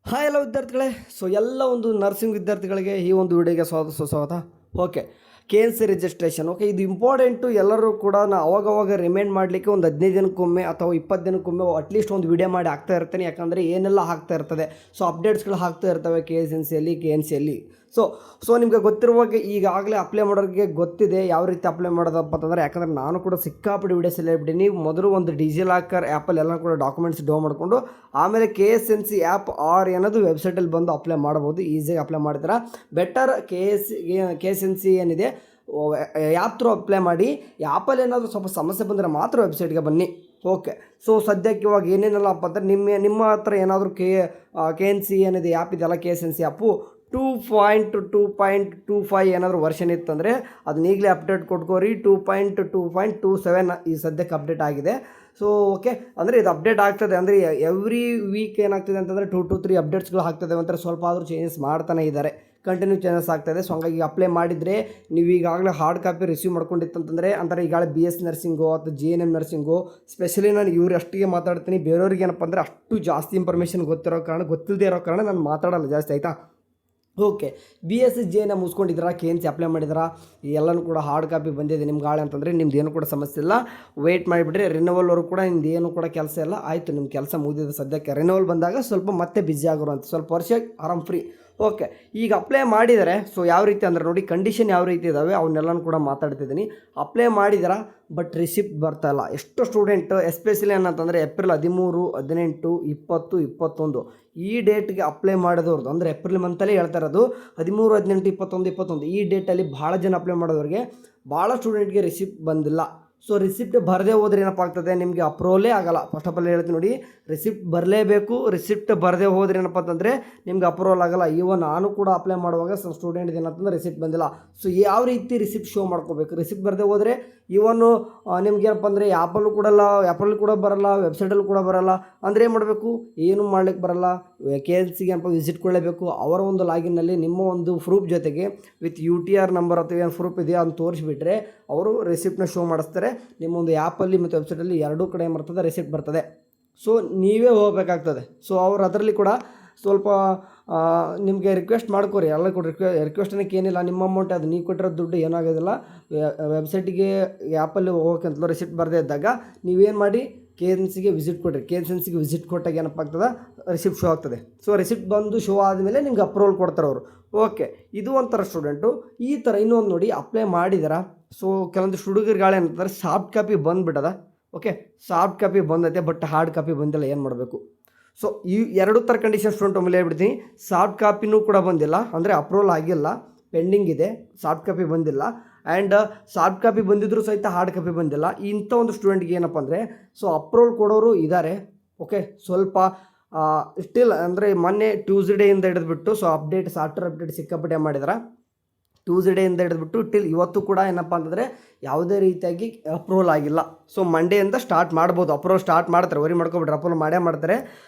Hi ಎಲ್ಲ ವಿದ್ಯಾರ್ಥಿಗಳೇ. ಎಲ್ಲ ಒಂದು ನರ್ಸಿಂಗ್ ವಿದ್ಯಾರ್ಥಿಗಳಿಗೆ ಈ ಒಂದು ವಿಡಿಯೋಗೆ ಸುಸ್ವಾಗತ. Okay, KNC registration. ಓಕೆ, ಇದು ಇಂಪಾರ್ಟೆಂಟು. ಎಲ್ಲರೂ ಕೂಡ ಅವಾಗವಾಗ ರಿಮೈಂಡ್ ಮಾಡಲಿಕ್ಕೆ ಒಂದು 15 ದಿನಕ್ಕೊಮ್ಮೆ ಅಥವಾ 20 ದಿನಕ್ಕೊಮ್ಮೆ ಅಟ್ಲೀಸ್ಟ್ ಒಂದು ವಿಡಿಯೋ ಮಾಡಿ ಹಾಕ್ತಾ ಇರ್ತೀನಿ. ಯಾಕಂದರೆ ಏನೆಲ್ಲ ಹಾಕ್ತಾ ಇರ್ತದೆ, ಅಪ್ಡೇಟ್ಸ್ಗಳು ಹಾಕ್ತಾ ಇರ್ತವೆ KNCಯಲ್ಲಿ. ಸೊ ನಿಮಗೆ ಗೊತ್ತಿರುವಾಗ ಈಗಾಗಲೇ ಅಪ್ಲೈ ಮಾಡೋರಿಗೆ ಗೊತ್ತಿದೆ ಯಾವ ರೀತಿ ಅಪ್ಲೈ ಮಾಡೋದಪ್ಪ ಅಂತಂದರೆ, ಯಾಕಂದರೆ ನಾನು ಕೂಡ ಸಿಕ್ಕಾಪಟ್ಟೆ ವಿಡಿಯೋಸ್ ಎಲ್ಲ ಹೇಳ್ಬಿಟ್ಟು ಮೊದಲು ಒಂದು ಡಿಜಿಲಾಕರ್ ಆ್ಯಪಲ್ಲಿ ಎಲ್ಲ ಕೂಡ ಡಾಕ್ಯುಮೆಂಟ್ಸ್ ಡೌನ್ ಮಾಡಿಕೊಂಡು ಆಮೇಲೆ KSNC ಆ್ಯಪ್ ಅನ್ನೋದು ವೆಬ್ಸೈಟಲ್ಲಿ ಬಂದು ಅಪ್ಲೈ ಮಾಡ್ಬೋದು. ಈಸಿಯಾಗಿ ಅಪ್ಲೈ ಮಾಡ್ತೀರಾ. ಬೆಟರ್ KSNC ಏನಿದೆ ಆ್ಯಪ್ ಥ್ರೂ ಅಪ್ಲೈ ಮಾಡಿ. ಆ್ಯಪಲ್ಲಿ ಏನಾದರೂ ಸ್ವಲ್ಪ ಸಮಸ್ಯೆ ಬಂದರೆ ಮಾತ್ರ ವೆಬ್ಸೈಟ್ಗೆ ಬನ್ನಿ. ಓಕೆ, ಸೊ ಸದ್ಯಕ್ಕೆ ಇವಾಗ ಏನೇನಲ್ಲಪ್ಪ ಅಂದರೆ ನಿಮ್ಮ ಹತ್ರ ಏನಾದರೂ KNC ಏನಿದೆ ಆ್ಯಪ್ ಇದೆಯಲ್ಲ, KSNC ಆ್ಯಪು 2.2.25 ಏನಾದರೂ ವರ್ಷನ್ ಇತ್ತಂದರೆ ಅದನ್ನ ಈಗಲೇ ಅಪ್ಡೇಟ್ ಕೊಟ್ಕೋರಿ. 2.2.27 ಈ ಸದ್ಯಕ್ಕೆ ಅಪ್ಡೇಟ್ ಆಗಿದೆ. ಸೊ ಓಕೆ, ಅಂದರೆ ಇದು ಅಪ್ಡೇಟ್ ಆಗ್ತದೆ. ಅಂದರೆ ಎವ್ರಿ ವೀಕ್ ಏನಾಗ್ತದೆ ಅಂತಂದರೆ 2 to 3 ಅಪ್ಡೇಟ್ಸ್ಗಳು ಆಗ್ತದೆ. ಒಂಥರ ಸ್ವಲ್ಪ ಆದರೂ ಚೇಂಜಸ್ ಮಾಡ್ತಾನೆ ಇದ್ದಾರೆ, ಕಂಟಿನ್ಯೂ ಚೇಂಜಸ್ ಆಗ್ತಾಯಿದೆ. ಸೊ ಹಂಗಾಗಿ ಅಪ್ಲೈ ಮಾಡಿದರೆ ನೀವು ಈಗಾಗಲೇ ಹಾರ್ಡ್ ಕಾಪಿ ರಿಸೀವ್ ಮಾಡ್ಕೊಂಡಿತ್ತಂತಂದರೆ, ಅಂದರೆ ಈಗಾಗಲೇ BS ನರ್ಸಿಂಗು ಅಥವಾ GNM ನರ್ಸಿಂಗು, ಸ್ಪೆಷಲಿ ನಾನು ಇವ್ರು ಅಷ್ಟಿಗೆ ಮಾತಾಡ್ತೀನಿ. ಬೇರೆಯವ್ರಿಗೆ ಏನಪ್ಪ ಅಂದರೆ ಅಷ್ಟು ಜಾಸ್ತಿ ಇನ್ಫಾರ್ಮೇಷನ್ ಗೊತ್ತಿಲ್ಲದೆ ಇರೋ ಕಾರಣ ನಾನು ಮಾತಾಡೋಲ್ಲ ಜಾಸ್ತಿ, ಆಯಿತಾ. Okay, BS GNM ಮುಗಿಸ್ಕೊಂಡಿದ್ದೀರಾ, KNC apply ಮಾಡಿದ್ದೀರಾ, ಎಲ್ಲನೂ ಕೂಡ ಹಾರ್ಡ್ ಕಾಪಿ ಬಂದಿದೆ ನಿಮ್ಗೆ ಗಾಳೆ ಅಂತಂದರೆ ನಿಮ್ದು ಏನೂ ಕೂಡ ಸಮಸ್ಯೆ ಇಲ್ಲ. ವೆಯ್ಟ್ ಮಾಡಿಬಿಡ್ರಿ. ರಿನೋವಲ್ವರೆಗೂ ಕೂಡ ನಿಮ್ದು ಏನು ಕೂಡ ಕೆಲಸ ಇಲ್ಲ. ಆಯಿತು, ನಿಮ್ಮ ಕೆಲಸ ಮುಗಿದಿದೆ ಸದ್ಯಕ್ಕೆ. ರಿನೋವಲ್ ಬಂದಾಗ ಸ್ವಲ್ಪ ಮತ್ತೆ ಬ್ಯುಸಿ ಆಗೋರು ಅಂತ, ಸ್ವಲ್ಪ ವರ್ಷ ಆರಾಮ್ ಫ್ರೀ. ಓಕೆ, ಈಗ ಅಪ್ಲೈ ಮಾಡಿದರೆ ಸೊ ಯಾವ ರೀತಿ ಅಂದರೆ ನೋಡಿ, ಕಂಡೀಷನ್ ಯಾವ ರೀತಿ ಇದ್ದಾವೆ ಅವನ್ನೆಲ್ಲನೂ ಕೂಡ ಮಾತಾಡ್ತಿದ್ದೀನಿ. ಅಪ್ಲೈ ಮಾಡಿದ್ದೀರಾ, ಬಟ್ ರಿಸಿಪ್ಟ್ ಬರ್ತಾಯಿಲ್ಲ. ಎಷ್ಟು ಸ್ಟೂಡೆಂಟ್ ಎಸ್ಪೆಷಲಿ ಏನಂತಂದರೆ ಏಪ್ರಿಲ್ 13, 18, 20, 21 ಈ ಡೇಟ್ಗೆ ಅಪ್ಲೈ ಮಾಡಿದವ್ರದ್ದು, ಅಂದರೆ ಏಪ್ರಿಲ್ ಮಂತಲ್ಲೇ ಹೇಳ್ತಾ ಇರೋದು. 13, 18, 21 ಈ ಡೇಟಲ್ಲಿ ಭಾಳ ಜನ ಅಪ್ಲೈ ಮಾಡೋದವ್ರಿಗೆ, ಭಾಳ ಸ್ಟೂಡೆಂಟ್ಗೆ ರಿಸಿಪ್ಟ್ ಬಂದಿಲ್ಲ. ಸೊ ರಿಸಿಪ್ಟ್ ಬರದೇ ಹೋದ್ರೆ ಏನಪ್ಪ ಆಗ್ತದೆ, ನಿಮಗೆ ಅಪ್ರೂವಲೇ ಆಗೋಲ್ಲ. ಫಸ್ಟ್ ಆಫ್ ಆಲ್ ಹೇಳ್ತೀನಿ ನೋಡಿ, ರಿಸಿಪ್ಟ್ ಬರಲೇಬೇಕು. ರಿಸಿಪ್ಟ್ ಬರದೇ ಹೋದ್ರೆ ಏನಪ್ಪ ಅಂತಂದರೆ ನಿಮ್ಗೆ ಅಪ್ರೂವಲ್ ಆಗೋಲ್ಲ. ಈವನ್ ನಾನು ಕೂಡ ಅಪ್ಲೈ ಮಾಡುವಾಗ ಸ್ವಲ್ಪ ಸ್ಟೂಡೆಂಟ್ ಏನಂತಂದ್ರೆ ರಿಸಿಪ್ಟ್ ಬಂದಿಲ್ಲ. ಸೊ ಯಾವ ರೀತಿ ರಿಸಿಪ್ಟ್ ಶೋ ಮಾಡ್ಕೋಬೇಕು? ರಿಸಿಪ್ಟ್ ಬರದೇ ಹೋದರೆ ಇವನು ನಿಮ್ಗೇನಪ್ಪ ಅಂದರೆ ಆ್ಯಪಲ್ಲೂ ಕೂಡ ಬರಲ್ಲ, ವೆಬ್ಸೈಟಲ್ಲೂ ಕೂಡ ಬರಲ್ಲ. ಅಂದರೆ ಏನು ಮಾಡಬೇಕು? ಏನೂ ಮಾಡ್ಲಿಕ್ಕೆ ಬರಲ್ಲ. KNCಗೆ ಏನಪ್ಪ ವಿಸಿಟ್ ಕೊಡಲೇಬೇಕು. ಅವರ ಒಂದು ಲಾಗಿನ್ನಲ್ಲಿ ನಿಮ್ಮ ಒಂದು ಪ್ರೂಫ್ ಜೊತೆಗೆ ವಿತ್ UTR ನಂಬರ್ ಅಥವಾ ಏನು ಪ್ರೂಫ್ ಇದೆಯಾ ಅಂತ ತೋರಿಸ್ಬಿಟ್ರೆ ಅವರು ರಿಸಿಪ್ಟ್ನ ಶೋ ಮಾಡಿಸ್ತಾರೆ. ನಿಮ್ಮ ಒಂದು ಆ್ಯಪಲ್ಲಿ ಮತ್ತು ವೆಬ್ಸೈಟಲ್ಲಿ ಎರಡೂ ಕಡೆ ಏನು ಬರ್ತದೆ, ರಿಸಿಪ್ಟ್ ಬರ್ತದೆ. ಸೊ ನೀವೇ ಹೋಗಬೇಕಾಗ್ತದೆ. ಸೊ ಅವ್ರು ಅದರಲ್ಲಿ ಕೂಡ ಸ್ವಲ್ಪ ನಿಮಗೆ ರಿಕ್ವೆಸ್ಟ್ ಮಾಡ್ಕೋರಿ. ಎಲ್ಲ ಕೂಡ ರಿಕ್ವೆಸ್ಟ್ ಅನ್ನೋಕ್ಕೆ ಏನಿಲ್ಲ, ನಿಮ್ಮ ಅಮೌಂಟ್ ಅದು ನೀವು ಕೊಟ್ಟಿರೋ ದುಡ್ಡು ಏನಾಗೋದಿಲ್ಲ. ವೆಬ್ಸೈಟಿಗೆ ಆ್ಯಪಲ್ಲಿ ಹೋಗೋಕ್ಕಂತಲೂ ರಿಸಿಪ್ಟ್ ಬರದೇ ಇದ್ದಾಗ ನೀವೇನು ಮಾಡಿ, KNCಗೆ ವಿಸಿಟ್ ಕೊಡಿರಿ. KNCಗೆ ವಿಸಿಟ್ ಕೊಟ್ಟಾಗ ಏನಪ್ಪ ಆಗ್ತದೆ, ರಿಸಿಪ್ಟ್ ಶೋ ಆಗ್ತದೆ. ಸೊ ರಿಸಿಪ್ಟ್ ಬಂದು ಶೋ ಆದಮೇಲೆ ನಿಮ್ಗೆ ಅಪ್ರೂವಲ್ ಕೊಡ್ತಾರೆ ಅವರು. ಓಕೆ, ಇದು ಒಂಥರ ಸ್ಟೂಡೆಂಟು. ಈ ಥರ ಇನ್ನೊಂದು ನೋಡಿ, ಅಪ್ಲೈ ಮಾಡಿದಾರ. ಸೊ ಕೆಲವೊಂದು ಹುಡುಗರುಗಳು ಏನಂತಾರೆ, ಸಾಫ್ಟ್ ಕಾಪಿ ಬಂದುಬಿಟ್ಟದ. ಓಕೆ, ಸಾಫ್ಟ್ ಕಾಪಿ ಬಂದೈತೆ, ಬಟ್ ಹಾರ್ಡ್ ಕಾಪಿ ಬಂದಿಲ್ಲ, ಏನು ಮಾಡಬೇಕು? ಸೊ ಈ ಎರಡು ಥರ ಕಂಡೀಷನ್ ಸ್ಟೂಡೆಂಟ್ ಒಮ್ಮೆ ಹೇಳ್ಬಿಡ್ತೀನಿ. ಸಾಫ್ಟ್ ಕಾಪಿನೂ ಕೂಡ ಬಂದಿಲ್ಲ, ಅಂದರೆ ಅಪ್ರೂವಲ್ ಆಗಿಲ್ಲ, ಪೆಂಡಿಂಗ್ ಇದೆ. ಸಾಫ್ಟ್ ಕಾಪಿ ಬಂದಿಲ್ಲ. ಆ್ಯಂಡ್ ಸಾಫ್ಟ್ ಕಾಪಿ ಬಂದಿದ್ದರೂ ಸಹಿತ ಹಾರ್ಡ್ ಕಾಪಿ ಬಂದಿಲ್ಲ. ಇಂಥ ಒಂದು ಸ್ಟೂಡೆಂಟ್ಗೆ ಏನಪ್ಪ ಅಂದರೆ, ಸೊ ಅಪ್ರೂವಲ್ ಕೊಡೋರು ಇದ್ದಾರೆ. ಓಕೆ, ಸ್ವಲ್ಪ ಸ್ಟಿಲ್ ಅಂದರೆ ಮೊನ್ನೆ ಟ್ಯೂಸ್ಡೇಯಿಂದ ಹಿಡಿದ್ಬಿಟ್ಟು ಸೊ ಸಾಫ್ಟ್ವೇರ್ ಅಪ್ಡೇಟ್ ಸಿಕ್ಕಾಪಟ್ಟೆ ಮಾಡಿದಾರೆ. ಟ್ಯೂಸ್ಡೇಯಿಂದ ಹಿಡಿದ್ಬಿಟ್ಟು ಟಿಲ್ ಇವತ್ತು ಕೂಡ ಏನಪ್ಪ ಅಂತಂದರೆ ಯಾವುದೇ ರೀತಿಯಾಗಿ ಅಪ್ರೂವಲ್ ಆಗಿಲ್ಲ. ಸೊ ಮಂಡೇಯಿಂದ ಸ್ಟಾರ್ಟ್ ಮಾಡ್ಬೋದು. ಅಪ್ರೂವಲ್ ಸ್ಟಾರ್ಟ್ ಮಾಡ್ತಾರೆ, ವರಿ ಮಾಡ್ಕೊಬಿಟ್ರೆ ಅಪ್ರೂವಲ್ ಮಾಡೇ ಮಾಡ್ತಾರೆ.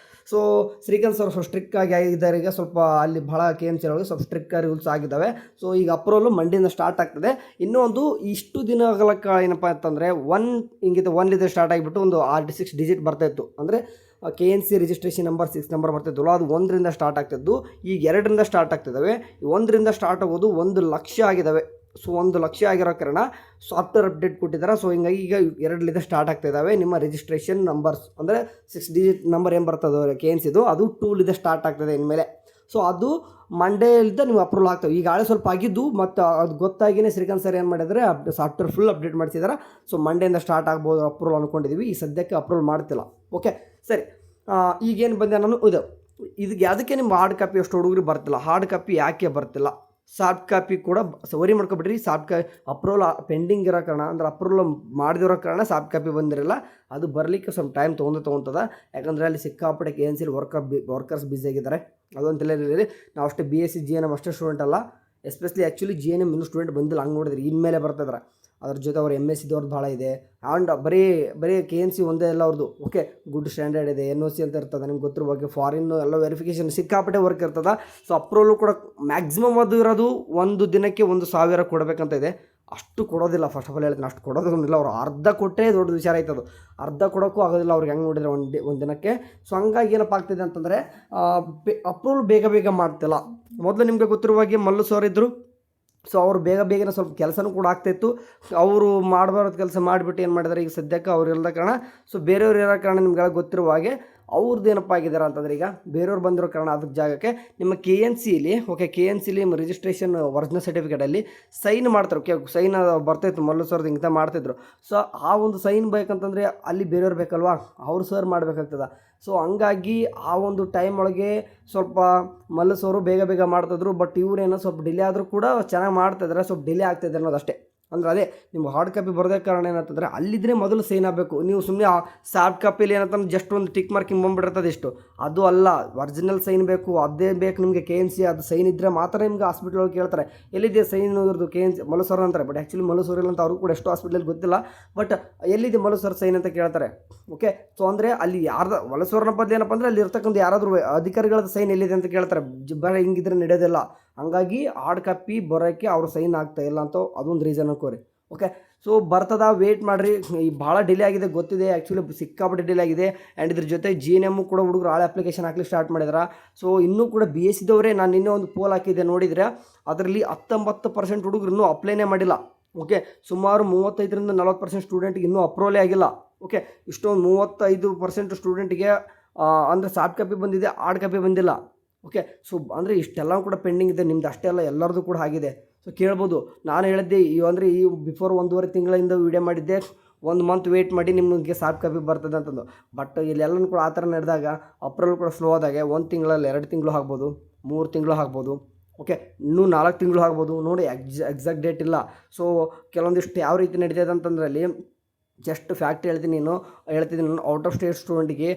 ಸೊ ಶ್ರೀಕಾಂತ್ ಸರ್ ಸ್ವಲ್ಪ ಸ್ಟ್ರಿಕ್ಟಾಗಿ ಆಗಿದ್ದಾರೆ. ಈಗ ಸ್ವಲ್ಪ ಅಲ್ಲಿ ಭಾಳ KNC ಒಳಗೆ ಸ್ವಲ್ಪ ಸ್ಟ್ರಿಕ್ಟಾಗಿ ರೂಲ್ಸ್ ಆಗಿದ್ದಾವೆ. ಸೊ ಈಗ ಅಪ್ರೂವಲು ಮಂಡೆಯಿಂದ ಸ್ಟಾರ್ಟ್ ಆಗ್ತದೆ. ಇನ್ನೂ ಒಂದು ಇಷ್ಟು ದಿನಗಳ ಏನಪ್ಪ ಅಂತಂದರೆ ಒನ್ಲಿದೆ ಸ್ಟಾರ್ಟ್ ಆಗಿಬಿಟ್ಟು ಒಂದು 6 ಡಿಜಿಟ್ ಬರ್ತಾಯಿತ್ತು. ಅಂದರೆ KNC ರಿಜಿಸ್ಟ್ರೇಷನ್ ನಂಬರ್ 6 ನಂಬರ್ ಬರ್ತಿದ್ದಲ್ಲ, ಅದು 1ರಿಂದ ಸ್ಟಾರ್ಟ್ ಆಗ್ತಿದ್ದು. ಈಗ 2ರಿಂದ ಸ್ಟಾರ್ಟ್ ಆಗ್ತಿದ್ದಾವೆ. 1ರಿಂದ ಸ್ಟಾರ್ಟ್ ಆಗೋದು 1 ಲಕ್ಷ ಆಗಿದ್ದಾವೆ. ಸೊ 1 ಲಕ್ಷ ಆಗಿರೋ ಕಾರಣ ಸಾಫ್ಟ್ವೇರ್ ಅಪ್ಡೇಟ್ ಕೊಟ್ಟಿದ್ದಾರೆ. ಸೊ ಹಿಂಗಾಗಿ ಈಗ 2ರಿಂದ ಸ್ಟಾರ್ಟ್ ಆಗ್ತಾಯಿದ್ದಾವೆ. ನಿಮ್ಮ ರಿಜಿಸ್ಟ್ರೇಷನ್ ನಂಬರ್ಸ್ ಅಂದರೆ 6 ಡಿಜಿಟ್ ನಂಬರ್ ಏನು ಬರ್ತದೆ KNCದು, ಅದು 2ಲಿಂದ ಸ್ಟಾರ್ಟ್ ಆಗ್ತದೆ ಇನ್ಮೇಲೆ. ಸೊ ಅದು ಮಂಡೇಲಿಂದ ನೀವು ಅಪ್ರೂವಲ್ ಆಗ್ತವೆ. ಈಗ ಆಳೆ ಸ್ವಲ್ಪ ಆಗಿದ್ದು, ಮತ್ತು ಅದು ಗೊತ್ತಾಗಿಯೇ ಶ್ರೀಕಾಂತ್ ಸರ್ ಏನು ಮಾಡಿದರೆ ಸಾಫ್ಟ್ವೇರ್ ಫುಲ್ ಅಪ್ಡೇಟ್ ಮಾಡ್ತಿದ್ದಾರೆ. ಸೊ ಮಂಡೆಯಿಂದ ಸ್ಟಾರ್ಟ್ ಆಗ್ಬೋದು ಅಪ್ರೂವಲ್ ಅಂದ್ಕೊಂಡಿದ್ದೀವಿ. ಈ ಸದ್ಯಕ್ಕೆ ಅಪ್ರೂವಲ್ ಮಾಡ್ತಿಲ್ಲ. ಓಕೆ, ಸರಿ. ಈಗೇನು ಬಂದೆ ನಾನು ಇದಕ್ಕೆ ಯಾವುದಕ್ಕೆ ನಿಮ್ಮ ಹಾರ್ಡ್ ಕಾಪಿ ಅಷ್ಟು ಹುಡುಗರು ಬರ್ತಿಲ್ಲ. ಹಾರ್ಡ್ ಕಾಪಿ ಯಾಕೆ ಬರ್ತಿಲ್ಲ? ಸಾಫ್ಟ್ ಕಾಪಿ ಕೂಡ ವರಿ ಮಾಡ್ಕೊಬಿಡ್ರಿ. ಅಪ್ರೂವಲ್ ಪೆಂಡಿಂಗ್ ಇರೋ ಕಾರಣ, ಅಂದರೆ ಅಪ್ರೂವಲ್ ಮಾಡದಿರೋ ಕಾರಣ ಸಾಫ್ಟ್ ಕಾಪಿ ಬಂದಿರಲ್ಲ. ಅದು ಬರಲಿಕ್ಕೆ ಸ್ವಲ್ಪ ಟೈಮ್ ತೊಗೊತದ. ಯಾಕಂದರೆ ಅಲ್ಲಿ ಸಿಕ್ಕಾಪಟ್ಟೆ KNCಲಿ ವರ್ಕರ್ಸ್ ಬ್ಯುಸಿ ಆಗಿದ್ದಾರೆ. ಅದೊಂದು ತಿಳಿಯಲಿ. ನಾವು ಅಷ್ಟೇ BSc GNM ಅಷ್ಟೇ ಸ್ಟೂಡೆಂಟ್ ಅಲ್ಲ, ಎಸ್ಪೆಷಲಿ ಆ್ಯಕ್ಚುಲಿ GNM ಇನ್ನೂ ಸ್ಟೂಡೆಂಟ್ ಬಂದಿಲ್ಲ. ಹಂಗೆ ನೋಡಿದ್ರೆ ಇನ್ಮೇಲೆ ಬರ್ತಿದ್ದಾರೆ. ಅದ್ರ ಜೊತೆ ಅವ್ರು MSc ಅವ್ರದ್ದು ಭಾಳ ಇದೆ. ಆ್ಯಂಡ್ ಬರೀ KNC ಒಂದೇ ಎಲ್ಲ ಅವ್ರದ್ದು. ಓಕೆ, ಗುಡ್ ಸ್ಟ್ಯಾಂಡರ್ಡ್ ಇದೆ, NOC ಅಂತ ಇರ್ತದೆ. ನಿಮ್ಗೆ ಗೊತ್ತಿರೋ ಬಗ್ಗೆ ಫಾರಿನ್ನು ಎಲ್ಲ ವೆರಿಫಿಕೇಷನ್ ಸಿಕ್ಕಾಪಟ್ಟೆ ವರ್ಕ್ ಇರ್ತದೆ. ಸೊ ಅಪ್ರೂವಲು ಕೂಡ ಮ್ಯಾಕ್ಸಿಮಮ್ ಅದು ಇರೋದು ಒಂದು ದಿನಕ್ಕೆ 1,000 ಕೊಡಬೇಕಂತ ಇದೆ. ಅಷ್ಟು ಕೊಡೋದಿಲ್ಲ. ಫಸ್ಟ್ ಆಫ್ ಆಲ್ ಹೇಳ್ತೀನಿ, ಅಷ್ಟು ಕೊಡೋದಿಲ್ಲ. ಅವ್ರು ಅರ್ಧ ಕೊಟ್ಟರೆ ದೊಡ್ಡ ವಿಚಾರ ಆಯ್ತದು. ಅರ್ಧ ಕೊಡೋಕ್ಕೂ ಆಗೋದಿಲ್ಲ ಅವ್ರಿಗೆ ಹೆಂಗೆ ನೋಡಿದರೆ ಒಂದು ದಿನಕ್ಕೆ. ಸೊ ಹಂಗಾಗಿ ಏನಪ್ಪ ಆಗ್ತಿದೆ ಅಂತಂದರೆ ಅಪ್ರೂವಲ್ ಬೇಗ ಮಾಡ್ತಿಲ್ಲ. ಮೊದಲು ನಿಮಗೆ ಗೊತ್ತಿರುವ ಹಾಗೆ ಮಲ್ಲು ಸರ್ ಇದ್ದರು. ಸೊ ಅವರು ಬೇಗನೆ ಸ್ವಲ್ಪ ಕೆಲಸನೂ ಕೂಡ ಆಗ್ತಾಯಿತ್ತು. ಅವರು ಮಾಡಬಾರ್ದು ಕೆಲಸ ಮಾಡಿಬಿಟ್ಟು ಏನು ಮಾಡಿದ್ದಾರೆ ಈಗ ಸದ್ಯಕ್ಕೆ ಅವ್ರು ಇಲ್ಲದ ಕಾರಣ, ಸೊ ಬೇರೆಯವ್ರು ಇರೋ ಕಾರಣ ನಿಮ್ಗೆಲ್ಲ ಗೊತ್ತಿರುವ ಹಾಗೆ ಅವ್ರದ್ದು ಏನಪ್ಪ ಆಗಿದ್ದಾರೆ ಅಂತಂದರೆ ಈಗ ಬೇರೆಯವ್ರು ಬಂದಿರೋ ಕಾರಣ ಅದಕ್ಕೆ ಜಾಗಕ್ಕೆ ನಿಮ್ಮ KNCಲಿ ನಿಮ್ಮ ರಿಜಿಸ್ಟ್ರೇಷನ್ ಒರಿಜಿನಲ್ ಸರ್ಟಿಫಿಕೇಟಲ್ಲಿ ಸೈನ್ ಮಾಡ್ತಾರೆ. ಸೈನ್ ಬರ್ತಾಯಿತ್ತು ಮಲ್ಲು ಸರ್ದು ಇಂಥ ಮಾಡ್ತಿದ್ರು. ಸೊ ಆ ಒಂದು ಸೈನ್ ಬೇಕಂತಂದರೆ ಅಲ್ಲಿ ಬೇರೆಯವ್ರು ಬೇಕಲ್ವಾ, ಅವ್ರು ಸರ್ ಮಾಡಬೇಕಾಗ್ತದೆ. ಸೊ ಹಂಗಾಗಿ ಆ ಒಂದು ಟೈಮ್ ಒಳಗೆ ಸ್ವಲ್ಪ ಮಲ್ಲು ಸರು ಬೇಗ ಮಾಡ್ತಿದ್ರು. ಬಟ್ ಇವರೇನೋ ಸ್ವಲ್ಪ ಡಿಲೇ ಆದರೂ ಕೂಡ ಚೆನ್ನಾಗಿ ಮಾಡ್ತಾಯಿದ್ದಾರೆ, ಸ್ವಲ್ಪ ಡಿಲೇ ಆಗ್ತಾಯಿದೆ ಅನ್ನೋದಷ್ಟೇ. ಅಂದರೆ ಅದೇ ನಿಮ್ಮ ಹಾರ್ಡ್ ಕಾಪಿ ಬರೋದೇ ಕಾರಣ ಏನಂತಂದರೆ ಅಲ್ಲಿದ್ದರೆ ಮೊದಲು ಸೈನ್ ಆಗಬೇಕು. ನೀವು ಸುಮ್ಮನೆ ಸಾಫ್ಟ್ ಕಾಪಿಲಿ ಏನಂತಂದ್ರೆ ಜಸ್ಟ್ ಒಂದು ಟಿಕ್ ಮಾರ್ಕಿಂಗ್ ಬಂದುಬಿಟ್ಟಿರ್ತದೆ ಇಷ್ಟು, ಅದು ಅಲ್ಲ. ಒರಿಜಿನಲ್ ಸೈನ್ ಬೇಕು, ಅದೇ ಬೇಕು ನಿಮಗೆ. KNC ಅದು ಸೈನ್ ಇದ್ದರೆ ಮಾತ್ರ ನಿಮ್ಗೆ ಹಾಸ್ಪಿಟಲ್ ಒಳಗೆ ಕೇಳ್ತಾರೆ ಎಲ್ಲಿದೆ ಸೈನ್ ಇರೋದು KNC ಮಲ್ಲು ಸರ್ ಅಂತಾರೆ. ಬಟ್ ಆ್ಯಕ್ಚುಲಿ ಮಲ್ಲು ಸರ್ ಇಲ್ಲ ಅಂತ ಅವರು ಕೂಡ ಎಷ್ಟು ಹಾಸ್ಪಿಟಲ್ ಗೊತ್ತಿಲ್ಲ. ಬಟ್ ಎಲ್ಲಿದೆ ಮಲ್ಲು ಸರ್ ಸೈನ್ ಅಂತ ಕೇಳ್ತಾರೆ. ಓಕೆ, ಸೊ ಅಂದರೆ ಅಲ್ಲಿ ಯಾರ್ದು ಮಲ್ಲು ಸರ್ನ ಬದಲು ಏನಪ್ಪ ಅಂದರೆ ಅಲ್ಲಿ ಇರ್ತಕ್ಕಂಥ ಯಾರಾದರೂ ಅಧಿಕಾರಿಗಳದ್ದು ಸೈನ್ ಎಲ್ಲಿದೆ ಅಂತ ಕೇಳ್ತಾರೆ. ಬರೀ ಹಿಂಗಿದ್ರೆ ನಡೆಯೋದಿಲ್ಲ. ಹಂಗಾಗಿ ಹಾರ್ಡ್ ಕಾಪಿ ಬರೋಕ್ಕೆ ಅವ್ರು ಸೈನ್ ಆಗ್ತಾ ಇಲ್ಲ ಅಂತ ಅದೊಂದು ರೀಸನ್ ಅನ್ಕೋರಿ. ಓಕೆ, ಸೊ ಬರ್ತದ, ವೇಟ್ ಮಾಡಿರಿ. ಈ ಭಾಳ ಡಿಲೇ ಆಗಿದೆ ಗೊತ್ತಿದೆ, ಆ್ಯಕ್ಚುಲಿ ಸಿಕ್ಕಾಪಟ್ಟೆ ಡಿಲೇ ಆಗಿದೆ. ಆ್ಯಂಡ್ ಇದ್ರ ಜೊತೆ GNM ಕೂಡ ಹುಡುಗರು ಆಳೆ ಅಪ್ಲಿಕೇಶನ್ ಹಾಕ್ಲಿಕ್ಕೆ ಸ್ಟಾರ್ಟ್ ಮಾಡಿದಾರೆ. ಸೊ ಇನ್ನೂ ಕೂಡ BSc ದವರೇ, ನಾನು ನಿನ್ನೆ ಒಂದು ಪೋಲ್ ಹಾಕಿದ್ದೆ ನೋಡಿದರೆ, ಅದರಲ್ಲಿ 19% ಹುಡುಗರು ಇನ್ನೂ ಅಪ್ಲೈನೇ ಮಾಡಿಲ್ಲ. ಓಕೆ, ಸುಮಾರು 35ರಿಂದ 40% ಸ್ಟೂಡೆಂಟ್ಗೆ ಇನ್ನೂ ಅಪ್ರೂವಲೇ ಆಗಿಲ್ಲ. ಓಕೆ, ಇಷ್ಟೊಂದು 35% ಸ್ಟೂಡೆಂಟಿಗೆ ಅಂದರೆ ಸಾಫ್ಟ್ ಕಾಪಿ ಬಂದಿದೆ, ಹಾರ್ಡ್ ಕಾಪಿ ಬಂದಿಲ್ಲ. ಓಕೆ, ಸೊ ಅಂದರೆ ಇಷ್ಟೆಲ್ಲ ಕೂಡ ಪೆಂಡಿಂಗ್ ಇದೆ. ನಿಮ್ದು ಅಷ್ಟೇ ಅಲ್ಲ, ಎಲ್ಲರದು ಕೂಡ ಆಗಿದೆ. ಸೊ ಕೇಳ್ಬೋದು, ನಾನು ಹೇಳಿದ್ದೆ ಅಂದರೆ ಈ ಬಿಫೋರ್ 1.5 ತಿಂಗಳಿಂದ ವೀಡಿಯೋ ಮಾಡಿದ್ದೆ, 1 ಮಂತ್ ವೇಟ್ ಮಾಡಿ ನಿಮಗೆ ಸಾಫ್ಟ್ ಕಾಪಿ ಬರ್ತದೆ ಅಂತಂದು. ಬಟ್ ಇಲ್ಲೆಲ್ಲನೂ ಕೂಡ ಆ ಥರ ನಡೆದಾಗ ಅಪ್ರೂವಲ್ ಕೂಡ ಸ್ಲೋ ಆದಾಗೆ 1 ತಿಂಗಳಲ್ಲಿ 2 ತಿಂಗಳು ಆಗ್ಬೋದು, 3 ತಿಂಗಳು ಆಗ್ಬೋದು. ಓಕೆ, ಇನ್ನೂ 4 ತಿಂಗಳು ಆಗ್ಬೋದು. ನೋಡಿ, ಎಕ್ಸಾಕ್ಟ್ ಡೇಟ್ ಇಲ್ಲ. ಸೊ ಕೆಲವೊಂದಿಷ್ಟು ಯಾವ ರೀತಿ ನಡೀತದೆ ಅಂತಂದ್ರೆ ಅಲ್ಲಿ ಜಸ್ಟ್ ಫ್ಯಾಕ್ಟ್ ಹೇಳ್ತೀನಿ ನಾನು ಔಟ್ ಆಫ್ ಸ್ಟೇಟ್ ಸ್ಟೂಡೆಂಟಿಗೆ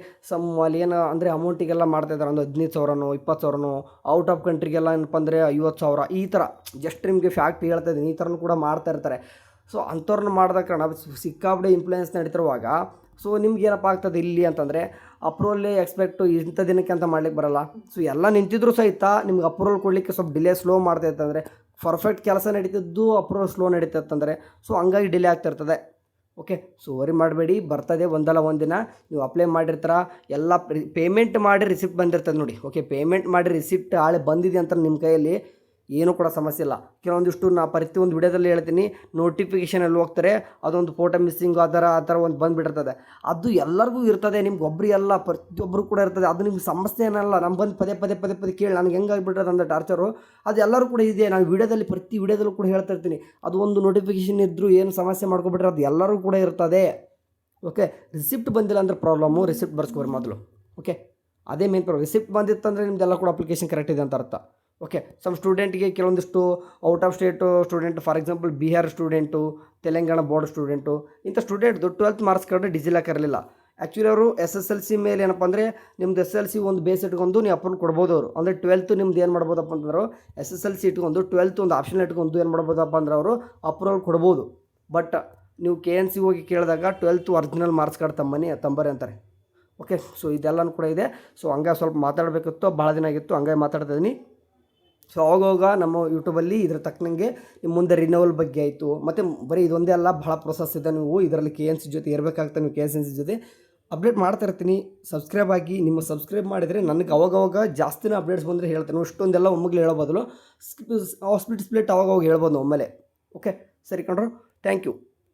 ಅಲ್ಲಿ ಏನು ಅಂದರೆ ಅಮೌಂಟಿಗೆಲ್ಲ ಮಾಡ್ತಾಯಿದ್ದಾರೆ. ಒಂದು 15,000ನೋ 20,000ನೋ, ಔಟ್ ಆಫ್ ಕಂಟ್ರಿಗೆಲ್ಲ ಏನಪ್ಪ ಅಂದರೆ 50,000 ಈ ಥರ. ಜಸ್ಟ್ ನಿಮಗೆ ಫ್ಯಾಕ್ಟ್ ಹೇಳ್ತಾ ಇದ್ದೀನಿ, ಈ ಥರನೂ ಕೂಡ ಮಾಡ್ತಾ ಇರ್ತಾರೆ. ಸೊ ಅಂಥವ್ರನ್ನ ಮಾಡಿದ ಕಾರಣ ಸಿಕ್ಕಾಪಟ್ಟೆ ಇನ್ಫ್ಲೂಯೆನ್ಸ್ ನಡೀತಿರುವಾಗ ಸೊ ನಿಮ್ಗೆ ಏನಪ್ಪ ಆಗ್ತದೆ ಇಲ್ಲಿ ಅಂತಂದರೆ ಅಪ್ರೂವಲ್ಲೇ ಎಕ್ಸ್ಪೆಕ್ಟು ಇಂಥ ದಿನಕ್ಕೆ ಅಂತ ಮಾಡ್ಲಿಕ್ಕೆ ಬರೋಲ್ಲ. ಸೊ ಎಲ್ಲ ನಿಂತಿದ್ರು ಸಹಿತ ನಿಮ್ಗೆ ಅಪ್ರೂವಲ್ ಕೊಡಲಿಕ್ಕೆ ಸ್ವಲ್ಪ ಡಿಲೇ ಸ್ಲೋ ಮಾಡ್ತಾಯಿತ್ತಂದರೆ, ಪರ್ಫೆಕ್ಟ್ ಕೆಲಸ ನಡೀತಿದ್ದು ಅಪ್ರೂವಲ್ ಸ್ಲೋ ನಡೀತಂದರೆ ಸೊ ಹಂಗಾಗಿ ಡಿಲೇ ಆಗ್ತಿರ್ತದೆ. ಓಕೆ, ಸೊ ವರಿ ಮಾಡಬೇಡಿ, ಬರ್ತದೆ ಒಂದಲ್ಲ ಒಂದು ದಿನ. ನೀವು ಅಪ್ಲೈ ಮಾಡಿರ್ತೀರ, ಎಲ್ಲ ಪೇಮೆಂಟ್ ಮಾಡಿ ರಿಸಿಪ್ಟ್ ಬಂದಿರ್ತದೆ ನೋಡಿ. ಓಕೆ, ಪೇಮೆಂಟ್ ಮಾಡಿ ರಿಸಿಪ್ಟ್ ಹಾಳೆ ಬಂದಿದೆ ಅಂತ ನಿಮ್ಮ ಕೈಯಲ್ಲಿ ಏನೂ ಕೂಡ ಸಮಸ್ಯೆ ಇಲ್ಲ. ಕೆಲವೊಂದಿಷ್ಟು ಪ್ರತಿಯೊಂದು ವಿಡಿಯೋದಲ್ಲಿ ಹೇಳ್ತೀನಿ, ನೋಟಿಫಿಕೇಷನಲ್ಲಿ ಹೋಗ್ತಾರೆ, ಅದೊಂದು ಫೋಟೋ ಮಿಸ್ಸಿಂಗು ಆ ಥರ ಒಂದು ಬಂದುಬಿಟ್ಟಿರ್ತದೆ. ಅದು ಎಲ್ಲರಿಗೂ ಇರ್ತದೆ, ನಿಮ್ಗೆ ಒಬ್ಬರು ಎಲ್ಲ ಪ್ರತಿಯೊಬ್ಬರು ಕೂಡ ಇರ್ತದೆ. ಅದು ನಿಮ್ಗೆ ಸಮಸ್ಯೆ ಏನಲ್ಲ. ನಮ್ಮ ಬಂದು ಪದೇ ಕೇಳಿ ನನಗೆ ಹೆಂಗಾಗಿಬಿಟ್ಟಿರೋದು ಅಂತ ಟಾರ್ಚರು, ಅದು ಎಲ್ಲರೂ ಕೂಡ ಇದೆ. ನಾನು ವಿಡಿಯೋದಲ್ಲಿ ಪ್ರತಿ ವಿಡಿಯೋದಲ್ಲೂ ಕೂಡ ಹೇಳ್ತಾ ಇರ್ತೀನಿ, ಅದು ಒಂದು ನೋಟಿಫಿಕೇಷನ್ ಇದ್ದರೂ ಏನು ಸಮಸ್ಯೆ ಮಾಡ್ಕೊಬಿಟ್ರೆ ಅದು ಎಲ್ಲರೂ ಕೂಡ ಇರ್ತದೆ. ಓಕೆ, ರಿಸಿಪ್ಟ್ ಬಂದಿಲ್ಲ ಅಂದರೆ ಪ್ರಾಬ್ಲಮ್ಮು, ರಿಸಿಪ್ಟ್ ಬರ್ಸ್ಕೊರಿ ಮೊದಲು. ಓಕೆ, ಅದೇ ಮೇನ್ ಪ್ರಾಬ್ಲಮ್. ರಿಸಿಪ್ಟ್ ಬಂದಿತ್ತಂದರೆ ನಿಮ್ದೆಲ್ಲ ಕೂಡ ಅಪ್ಲಿಕೇಶನ್ ಕರೆಕ್ಟ್ ಇದೆ ಅಂತ ಅರ್ಥ. ಓಕೆ, ಸಮ್ ಸ್ಟೂಡೆಂಟಿಗೆ ಕೆಲವೊಂದಿಷ್ಟು out of state student, for example Bihar student, Telangana board student, ಇಂಥ ಸ್ಟೂಡೆಂಟ್ದು 12th ಮಾರ್ಕ್ಸ್ ಕಾರ್ಡ್ ಡಿಜಿಲಾಕ್ ಇರಲಿಲ್ಲ. ಆ್ಯಕ್ಚುಲಿ ಅವರು SSLC ಮೇಲೆ ಏನಪ್ಪ ಅಂದರೆ ನಿಮ್ದು SSLC ಒಂದು ಬೇಸ್ ಇಟ್ಕೊಂಡು ನೀವು ಅಪ್ರೂವಲ್ ಕೊಡ್ಬೋದು. ಅವರು ಅಂದರೆ 12th ನಿಮ್ದು ಏನು ಮಾಡ್ಬೋದಪ್ಪ ಅಂತಂದ್ರೆ SSLC ಇಟ್ಕೊಂಡು 12th ಒಂದು ಆಪ್ಷನ್ ಇಟ್ಕೊಂಡು ಏನು ಮಾಡ್ಬೋದಪ್ಪ ಅಂದ್ರೆ ಅವರು ಅಪ್ರೂವಲ್ ಕೊಡ್ಬೋದು. ಬಟ್ ನೀವು KNC ಹೋಗಿ ಕೇಳಿದಾಗ 12th ಒರಿಜಿನಲ್ ಮಾರ್ಕ್ಸ್ ಕಾರ್ಡ್ ತಂಬರಿ ಅಂತಾರೆ. ಓಕೆ, ಸೊ ಇದೆಲ್ಲನೂ ಕೂಡ ಇದೆ. ಸೊ ಹಂಗೆ ಸ್ವಲ್ಪ ಮಾತಾಡಬೇಕಿತ್ತು, ಭಾಳ ದಿನ ಆಗಿತ್ತು, ಹಂಗೆ ಮಾತಾಡ್ತಾ ಇದ್ದೀನಿ. ಸೊ ಅವಾಗವಾಗ ನಮ್ಮ ಯೂಟ್ಯೂಬಲ್ಲಿ ಇದ್ರ ತಕ್ಕನಂಗೆ ನಿಮ್ಮ ಮುಂದೆ ರಿನೋವಲ್ ಬಗ್ಗೆ ಆಯಿತು, ಮತ್ತು ಬರೀ ಇದೊಂದೇ ಅಲ್ಲ, ಭಾಳ ಪ್ರೊಸೆಸ್ ಇದೆ. ನೀವು ಇದರಲ್ಲಿ KNC ಜೊತೆ ಇರಬೇಕಾಗ್ತದೆ. ನೀವು KNC ಜೊತೆ ಅಪ್ಡೇಟ್ ಮಾಡ್ತಾ ಇರ್ತೀನಿ. ಸಬ್ಸ್ಕ್ರೈಬ್ ಆಗಿ. ನಿಮ್ಮ ಸಬ್ಸ್ಕ್ರೈಬ್ ಮಾಡಿದರೆ ನನಗೆ ಅವಾಗವಾಗ ಜಾಸ್ತಿನ ಅಪ್ಡೇಟ್ಸ್ ಬಂದರೆ ಹೇಳ್ತೇನೆ. ಇಷ್ಟೊಂದೆಲ್ಲ ಒಮ್ಮೆಗೆ ಹೇಳೋ ಬದಲು ಹಾಸ್ಪಿಟಲ್ ಸ್ಪ್ಲಿಟ್ ಅವಾಗವಾಗ ಹೇಳ್ಬೋದು ಒಮ್ಮೆಲೆ. ಓಕೆ, ಸರಿ ಕಣ್ರು, ಥ್ಯಾಂಕ್ ಯು.